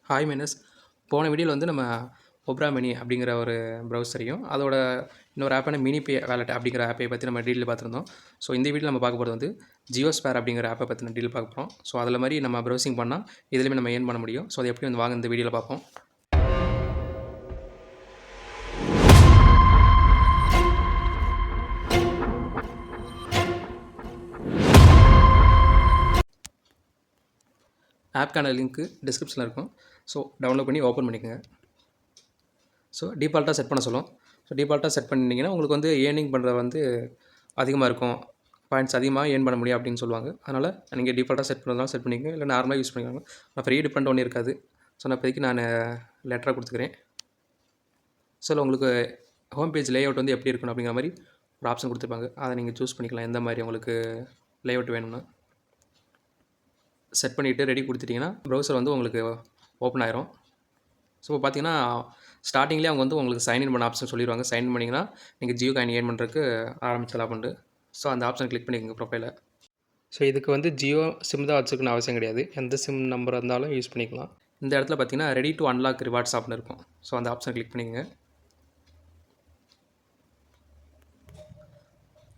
Hi minus. போன வீடியோவில் வந்து நம்ம ஒப்ரா மினி அப்படிங்கிற ஒரு ப்ரௌசரையும் அதோட இன்னொரு ஆப்பான மினிபே வேலட் அப்படிங்கிற ஆப்பை பற்றி நம்ம டீட்டெயில் பார்த்துருந்தோம். ஸோ இந்த வீடியோவில் நம்ம பார்க்க போகிறது வந்து ஜியோஸ்பேர் அப்படிங்கிற ஆப்பை பற்றின டீட்டெயில் பார்க்க போகிறோம். ஸோ அதில் மாதிரி நம்ம ப்ரௌசிங் பண்ணால் இதுலேயுமே நம்ம ஏர்ன் பண்ண முடியும். ஸோ அது எப்படி வந்து வாங்க இந்த வீடியோவில் பார்ப்போம். ஆப்க்கான லிங்க்கு டிஸ்கிரிப்ஷனில் இருக்கும். ஸோ டவுன்லோட் பண்ணி ஓப்பன் பண்ணிக்கோங்க. ஸோ டிஃபால்ட்டாக செட் பண்ண சொல்லும். ஸோ டிஃபால்ட்டாக செட் பண்ணிட்டீங்கன்னா உங்களுக்கு வந்து ஏர்னிங் பண்ணுறது வந்து அதிகமாக இருக்கும், பாயிண்ட்ஸ் அதிகமாக ஏர்ன் பண்ண முடியும் அப்படின்னு சொல்லுவாங்க. அதனால் நீங்கள் டிஃபால்ட்டாக செட் பண்ணுறதுனால செட் பண்ணிக்கோங்க, இல்லை நார்மலாக யூஸ் பண்ணிக்கோங்க. நான் ஃப்ரீ டிபெண்ட் ஒன்றும் இருக்காது. ஸோ நான் இப்போதைக்கு நான் லெட்டராக கொடுத்துக்கிறேன். ஸோ உங்களுக்கு ஹோம் பேஜ் லே அவுட் வந்து எப்படி இருக்கணும் அப்படிங்கிற மாதிரி ஒரு ஆப்ஷன் கொடுத்துருப்பாங்க. அதை நீங்கள் சூஸ் பண்ணிக்கலாம் எந்த மாதிரி உங்களுக்கு லே அவுட் வேணும்னா. செட் பண்ணிவிட்டு ரெடி கொடுத்துட்டிங்கன்னா ப்ரௌசர் வந்து உங்களுக்கு ஓப்பன் ஆயிரும். ஸோ பார்த்தீங்கன்னா ஸ்டார்டிங்லேயே அவங்க வந்து உங்களுக்கு சைன்இன் பண்ண ஆப்ஷன் சொல்லிடுவாங்க. சைன் பண்ணிங்கன்னா நீங்கள் ஜியோ காயின் ஏர்ன் பண்ணுறதுக்கு ஆரம்பிச்சலாம் பண்ணிட்டு. ஸோ அந்த ஆப்ஷன் கிளிக் பண்ணிக்கோங்க ப்ரொஃபைலை. ஸோ இதுக்கு வந்து ஜியோ சிம் தான் வச்சுக்கணும்னு அவசியம் கிடையாது. எந்த சிம் நம்பர் இருந்தாலும் யூஸ் பண்ணிக்கலாம். இந்த இடத்துல பார்த்தீங்கன்னா ரெடி டு அன்லாக் ரிவார்ட்ஸ் ஆப்னு இருக்கும். ஸோ அந்த ஆப்ஷன் கிளிக் பண்ணிக்கோங்க.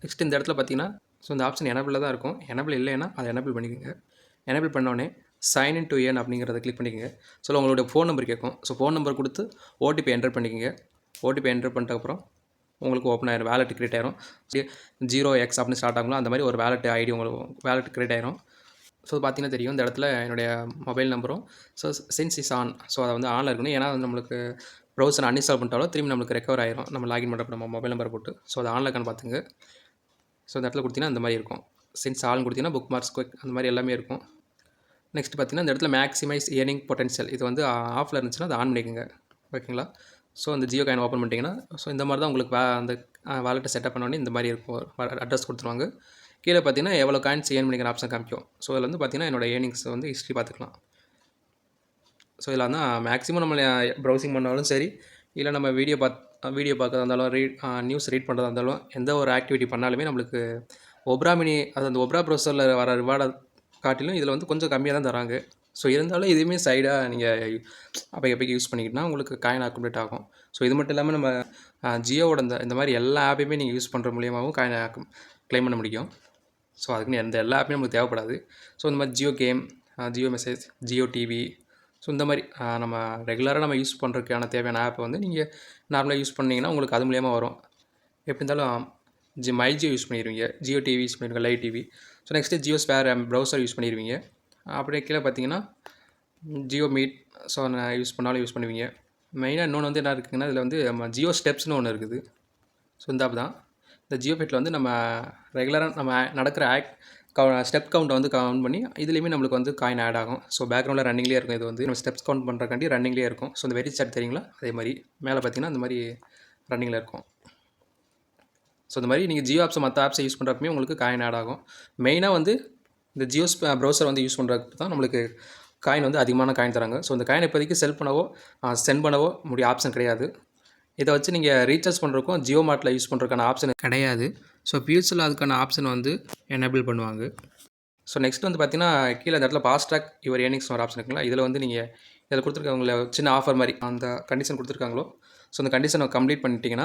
நெக்ஸ்ட் இந்த இடத்துல பார்த்தீங்கன்னா ஸோ இந்த ஆப்ஷன் எனபிளில் தான் இருக்கும். எனபிள் இல்லைன்னா அதை எனபிள் பண்ணிக்கோங்க. எனபிள் பண்ணோடனே சைன் இன் டு ஏர்ன் அப்படிங்கிறத கிளிக் பண்ணிக்கோங்க. ஸோ உங்களோட ஃபோன் நம்பர் கேட்கும். ஸோ ஃபோன் நம்பர் கொடுத்து ஓடிபி என்டர் பண்ணிக்கோங்க. ஓடிபி என்டர் பண்ணிட்டதுக்கப்புறம் உங்களுக்கு ஓப்பன் ஆயிரும், வேலெட் கிரியேட் ஆயிரும். 0x அப்படின்னு ஸ்டார்ட் ஆகுங்களோ அந்த மாதிரி ஒரு வேலெட் ஐடி உங்களுக்கு வேலெட் கிரியேட் ஆயிரும். ஸோ பார்த்தீங்கன்னா தெரியும் இந்த இடத்துல என்னுடைய மொபைல் நம்பரும் so since is on. So அதை வந்து ஆனில் இருக்கணும். ஏன்னா நம்மளுக்கு ப்ரௌசர் அன்இன்ஸ்டால் பண்ணிட்டாலும் திரும்பி நம்மளுக்கு ரெக்கவர் ஆயிரும் நம்ம லாகின் பண்ணுறப்ப நம்ம மொபைல் நம்பர் போட்டு. ஸோ அது ஆனில் இருக்கான்னு பார்த்துங்க. ஸோ இந்த இடத்துல கொடுத்தீங்கன்னா அந்த மாதிரி இருக்கும். சின்ஸ் ஆன் கொடுத்தீங்கன்னா புக் மார்க்ஸ் குவிக் அந்த மாதிரி எல்லாமே இருக்கும். நெக்ஸ்ட் பார்த்தீங்கன்னா இந்த இடத்துல மேக்ஸிமைஸ் ஏர்னிங் பொட்டன்ஷியல் இது வந்து ஆஃபில் இருந்துச்சுன்னா அதை ஆன் பண்ணிக்கோங்க. ஓகேங்களா? ஸோ அந்த ஜியோ காயின் ஓப்பன் பண்ணிட்டீங்கன்னா ஸோ இந்த மாதிரி தான் உங்களுக்கு அந்த வாலெட்டை செட்டப் பண்ணோடனே இந்த மாதிரி இருக்கும். அட்ரஸ் கொடுத்துருவாங்க. கீழே பார்த்தீங்கன்னா எவ்வளோ காயின்ஸ் ஏர்ன் பண்ணிக்கிற ஆப்ஷன் காமிக்கும். ஸோ இதில் வந்து பார்த்தீங்கன்னா என்னோடய ஏர்னிங்ஸ் வந்து ஹிஸ்ட்ரி பார்த்துக்கலாம். ஸோ இதில் வந்து மேக்ஸிமம் நம்ம ப்ரௌசிங் பண்ணாலும் சரி, இல்லை நம்ம வீடியோ பார்க்கறதா இருந்தாலும் நியூஸ் ரீட் பண்ணுறதா இருந்தாலும் எந்த ஒரு ஆக்டிவிட்டி பண்ணாலுமே நம்மளுக்கு ஒப்ரா மினி அது அந்த ஒப்ரா ப்ரௌசரில் வர ரிவார்டை காட்டிலும் இதில் வந்து கொஞ்சம் கம்மியாக தான் தராங்க. ஸோ இருந்தாலும் இதுவுமே சைடாக நீங்கள் அப்போக்கு யூஸ் பண்ணிக்கிட்டால் உங்களுக்கு காயின் அக்குமுலேட் ஆகும். ஸோ இது மட்டும் இல்லாமல் நம்ம ஜியோவோட இந்த மாதிரி எல்லா ஆப்பையுமே நீங்கள் யூஸ் பண்ணுற மூலியமாகவும் காயின் க்ளைம் பண்ண முடியும். ஸோ அதுக்குன்னு எந்த எல்லா ஆப்புமே நமக்கு தேவைப்படாது. ஸோ இந்த மாதிரி Jio game, Jio message, Jio TV, so இந்த மாதிரி நம்ம ரெகுலராக நம்ம யூஸ் பண்ணுறதுக்கான தேவையான ஆப்பை வந்து நீங்கள் நார்மலாக யூஸ் பண்ணிங்கன்னா உங்களுக்கு அது மூலியமாக வரும். எப்படி இருந்தாலும் மை ஜியோ யூஸ் பண்ணிடுவீங்க, ஜியோ டிவி யூஸ் பண்ணிடுவீங்க, live TV. So next Jio spare browser use பண்ணிடுவீங்க. அப்படியே கீழே பார்த்தீங்கன்னா ஜியோ மீட் ஸோ நான் யூஸ் பண்ணாலும் யூஸ் பண்ணுவீங்க. மெயினாக இன்னொன்று வந்து என்ன இருக்குதுங்கன்னா இதில் வந்து நம்ம ஜியோ ஸ்டெப்ஸ்னு ஒன்று இருக்குது. ஸோ இந்த ஆப் தான். இந்த ஜியோ ஃபெட்டில் வந்து நம்ம ரெகுலராக நம்ம நடக்கிற ஸ்டெப் கவுண்ட்டை வந்து கவுண்ட் பண்ணி இதுலேயுமே நம்மளுக்கு வந்து காயின் ஆட் ஆகும். ஸோ பேக்ரவுண்டில் ரன்னிங்லேயே இருக்கும். இது வந்து நம்ம ஸ்டெப்ஸ் கவுண்ட் பண்ணுறக்காண்டி ரன்னிங்லேயே இருக்கும். ஸோ இந்த வெரி சாட் தெரியுங்களா, அதே மாதிரி மேலே பார்த்தீங்கன்னா இந்த மாதிரி ரன்னிங்கில் இருக்கும். ஸோ இந்த மாதிரி நீங்கள் ஜியோ ஆப்ஸை மற்ற ஆப்ஸை யூஸ் பண்ணுறப்பமே உங்களுக்கு காயின் ஆட் ஆகும். மெயினாக வந்து இந்த ஜியோ ப்ரௌசர் வந்து யூஸ் பண்ணுறதுக்கு தான் நம்மளுக்கு காயின் வந்து அதிகமான காயின் தராங்க. ஸோ இந்த காயின் இப்போதைக்கு செல் பண்ணவோ சென்ட் பண்ணவோ முடிய ஆப்ஷன் கிடையாது. இதை வச்சு நீங்கள் ரீசார்ஜ் பண்ணுறதுக்கும் ஜியோ மார்ட்டில் யூஸ் பண்ணுறதுக்கான ஆப்ஷன் கிடையாது. ஸோ ஃபியூச்சரில் அதுக்கான ஆப்ஷன் வந்து எனேபிள் பண்ணுவாங்க. ஸோ நெக்ஸ்ட் வந்து பார்த்தீங்கன்னா கீழே இந்த இடத்துல ஃபாஸ்ட் ட்ராக் யுவர் ஏர்னிங்ஸ் ஒரு ஆப்ஷன் இருக்குங்களா, இதில் வந்து நீங்கள் இதில் கொடுத்துருக்கவங்கள சின்ன ஆஃபர் மாதிரி அந்த கண்டிஷன் கொடுத்துருக்காங்களோ ஸோ அந்த கண்டிஷனை கம்ப்ளீட் பண்ணிட்டீங்கன்னா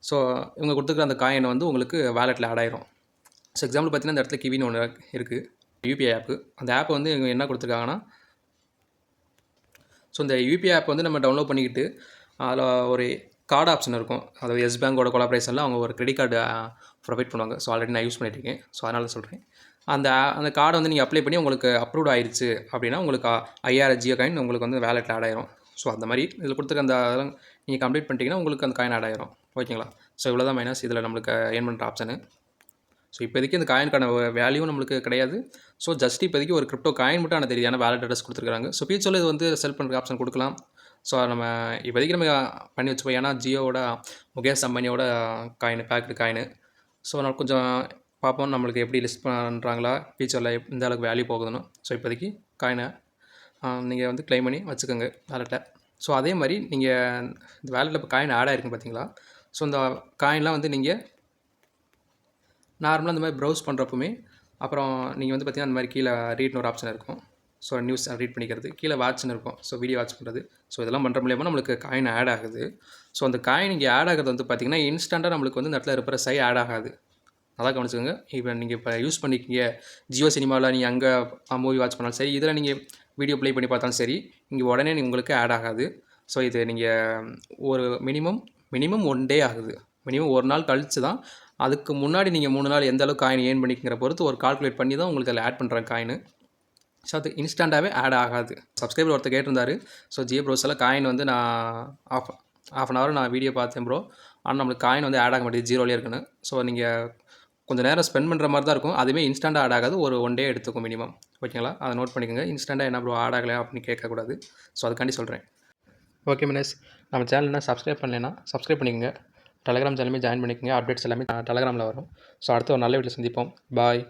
ஸோ இவங்க கொடுத்துருக்க அந்த காயின் வந்து உங்களுக்கு வேலெட்டில் ஆட் ஆயிரும். ஸோ எக்ஸாம்பிள் பார்த்தீங்கன்னா இந்த இடத்துல கிவின்னு ஒன்று இருக்குது, யூபிஐ ஆப்பு. அந்த ஆப் வந்து இவங்க என்ன கொடுத்துருக்காங்கன்னா ஸோ இந்த யூபிஐ ஆப் வந்து நம்ம டவுன்லோட் பண்ணிக்கிட்டு அதில் ஒரு கார்டு ஆப்ஷன் இருக்கும். அதாவது எஸ் பேங்கோட கொலாபரேஷனில் அவங்க ஒரு கிரெடிட் கார்டு ப்ரொவைட் பண்ணுவாங்க. ஸோ ஆல்ரெடி நான் யூஸ் பண்ணியிருக்கேன். ஸோ அதனால் சொல்கிறேன். அந்த கார்டை வந்து நீங்கள் அப்ளை பண்ணி உங்களுக்கு அப்ரூவ்ட் ஆயிடுச்சு அப்படின்னா உங்களுக்கு 5000 ஜியோ காயின் உங்களுக்கு வந்து வேலெட்டில் ஆட் ஆயிரும். ஸோ அந்த மாதிரி இதில் கொடுத்துருக்க அந்த அதெல்லாம் நீங்கள் கம்ப்ளீட் பண்ணிட்டீங்கன்னா உங்களுக்கு அந்த காயின் ஆட் ஆயிரும். ஓகேங்களா? ஸோ இவ்வளோ தான் மைனஸ் இதில் நம்மளுக்கு ஏர்ன் பண்ணுற ஆப்ஷனு. ஸோ இப்போதைக்கு இந்த காயினுக்கான வேல்யூ நம்மளுக்கு கிடையாது. ஸோ ஜஸ்ட் இப்போதைக்கு ஒரு கிரிப்டோ காயின் மட்டும் ஆனால் தெரியாது, வேலெட் அட்ரஸ் கொடுத்துருக்காங்க. ஸோ ஃபியூச்சரில் இது வந்து செல் பண்ணுற ஆப்ஷன் கொடுக்கலாம். ஸோ நம்ம இப்போதைக்கு நம்ம பண்ணி வச்சுப்போம். ஏன்னா ஜியோவோட முகேஷ் அம்பானியோட காயின் பேக்டு காயின். ஸோ நான் கொஞ்சம் பார்ப்போம் நம்மளுக்கு எப்படி லிஸ்ட் பண்ணுறாங்களா, ஃபியூச்சரில் இந்த அளவுக்கு வேல்யூ போகுதுன்னு. ஸோ இப்போதைக்கு காயினை நீங்கள் வந்து க்ளைம் பண்ணி வச்சுக்கோங்க வேலெட்டை. ஸோ அதே மாதிரி நீங்கள் இந்த வேலெட்டில் இப்போ காயின் ஆட் ஆகிருக்குன்னு பார்த்தீங்களா. ஸோ இந்த காயின்லாம் வந்து நீங்கள் நார்மலாக இந்த மாதிரி ப்ரௌஸ் பண்ணுறப்பமே அப்புறம் நீங்கள் வந்து பார்த்தீங்கன்னா அந்த மாதிரி கீழே ரீட்னு ஒரு ஆப்ஷன் இருக்கும். ஸோ நியூஸ் ரீட் பண்ணிக்கிறது, கீழே வாட்ச்னு இருக்கும், ஸோ வீடியோ வாட்ச் பண்ணுறது. ஸோ இதெல்லாம் பண்ணுற மூலியமாக நம்மளுக்கு காயின் ஆட் ஆகுது. ஸோ அந்த காயின் இங்கே ஆட் ஆகிறது வந்து பார்த்திங்கன்னா இன்ஸ்டண்ட்டாக நம்மளுக்கு வந்து இந்த இடத்துல ரெப்ரெஸ் ஆகி ஆட் ஆகாது. நல்லா கவனிச்சுக்கோங்க. இப்போ நீங்கள் இப்போ யூஸ் பண்ணிக்கிங்க ஜியோ சினிமாவில் நீங்கள் அங்கே மூவி வாட்ச் பண்ணாலும் சரி, இதில் நீங்கள் வீடியோ ப்ளே பண்ணி பார்த்தாலும் சரி, இங்கே உடனே உங்களுக்கு ஆட் ஆகாது. ஸோ இது நீங்கள் ஒரு மினிமம் 1 டே ஆகுது. மினிமம் 1 நாள் கழிச்சு தான். அதுக்கு முன்னாடி நீங்கள் 3 நாள் எந்த அளவுக்கு காயின் ஏர்ன் பண்ணிக்கிற பொறுத்து ஒரு கால்குலேட் பண்ணி தான் உங்களுக்கு அதில் ஆட் பண்ணுறாங்க காயின். ஸோ அது இன்ஸ்டண்ட்டாகவே ஆட் ஆகாது. சப்ஸ்கிரைபர் ஒருத்தர் கேட்டிருந்தாரு, ஸோ ஜியோ ப்ரௌசரில் காயின் வந்து நான் ஆஃப் அன் ஹவர் நான் வீடியோ பார்த்தேன் ப்ரோ, ஆனால் நம்மளுக்கு காயின் வந்து ஆட் ஆக மாட்டேங்குது, ஜீரோலேயே இருக்குன்னு. ஸோ நீங்கள் கொஞ்சம் நேரம் ஸ்பெண்ட் பண்ணுற மாதிரி தான் இருக்கும். அதுவுமே இன்ஸ்டண்ட்டாக ஆட் ஆகாது, ஒரு 1 டே எடுத்துக்கும் மினிமம். ஓகேங்களா? அதை நோட் பண்ணிக்கோங்க. இன்ஸ்டண்ட்டாக என்ன ப்ரோ ஆட் ஆகலை அப்படின்னு கேட்கக்கூடாது. ஸோ அதுக்காண்டி சொல்கிறேன். ஓகே மினஸ், நம்ம சேனல் என்ன சப்ஸ்கிரைப் பண்ணலைன்னா சப்ஸ்கிரைப் பண்ணிக்கோங்க. டெலகிராம் சேனலுமே ஜாயின் பண்ணிக்கோங்க. அப்டேட்ஸ் எல்லாமே டெலகிராமில் வரும். ஸோ அடுத்து ஒரு நல்ல வீடியோவில் சந்திப்போம். பாய்.